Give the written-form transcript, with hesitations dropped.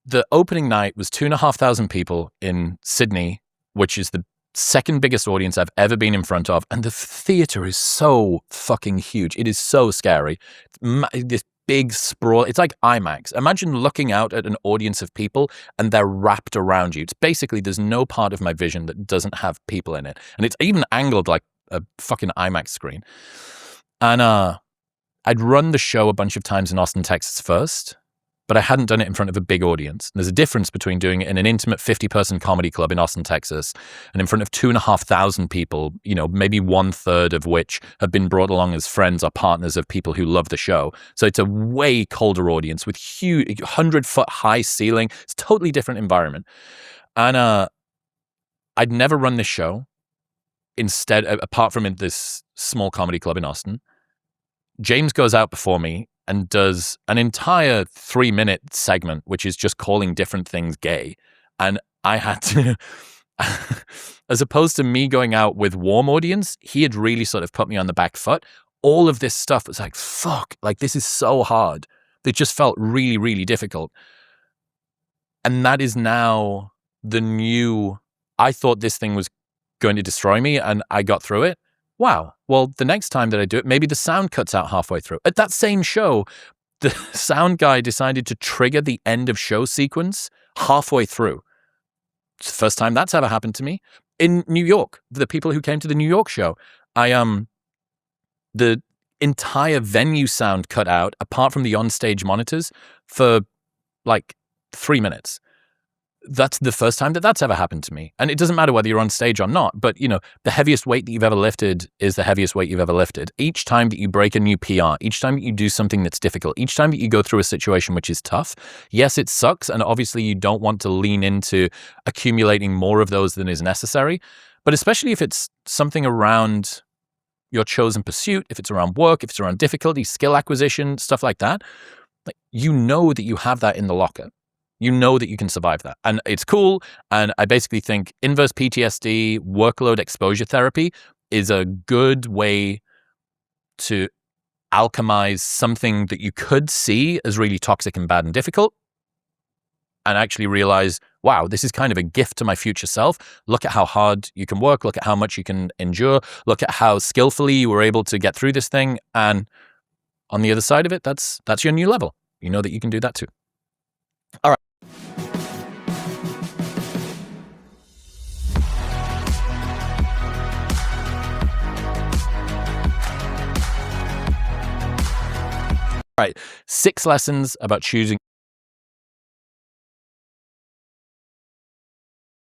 the opening night was 2,500 people in Sydney, which is the second biggest audience I've ever been in front of. And the theater is so fucking huge. It is so scary. This big sprawl. It's like IMAX. Imagine looking out at an audience of people and they're wrapped around you. It's basically, there's no part of my vision that doesn't have people in it. And it's even angled like a fucking IMAX screen. And I'd run the show a bunch of times in Austin, Texas first, but I hadn't done it in front of a big audience. There's a difference between doing it in an intimate 50-person comedy club in Austin, Texas, and in front of 2,500 people, maybe 1/3 of which have been brought along as friends or partners of people who love the show. So it's a way colder audience with huge 100-foot high ceiling. It's a totally different environment. And I'd never run this show instead, apart from in this small comedy club in Austin. James goes out before me and does an entire 3-minute segment, which is just calling different things gay. And I had to, as opposed to me going out with warm audience, he had really sort of put me on the back foot. All of this stuff was like, fuck, like this is so hard. It just felt really, really difficult. And that is now the new, I thought this thing was going to destroy me and I got through it. Wow. Well, the next time that I do it, maybe the sound cuts out halfway through. At that same show, the sound guy decided to trigger the end of show sequence halfway through. It's the first time that's ever happened to me. In New York, the people who came to the New York show, the entire venue sound cut out, apart from the onstage monitors, for like 3 minutes. That's the first time that that's ever happened to me. And it doesn't matter whether you're on stage or not, but the heaviest weight that you've ever lifted is the heaviest weight you've ever lifted. Each time that you break a new PR, each time that you do something that's difficult, each time that you go through a situation which is tough, yes, it sucks. And obviously you don't want to lean into accumulating more of those than is necessary. But especially if it's something around your chosen pursuit, if it's around work, if it's around difficulty, skill acquisition, stuff like that, that you have that in the locker. You know that you can survive that. And it's cool. And I basically think inverse PTSD, workload exposure therapy is a good way to alchemize something that you could see as really toxic and bad and difficult and actually realize, wow, this is kind of a gift to my future self. Look at how hard you can work. Look at how much you can endure. Look at how skillfully you were able to get through this thing. And on the other side of it, that's your new level. You know that you can do that too. All right. All right, 6 lessons about choosing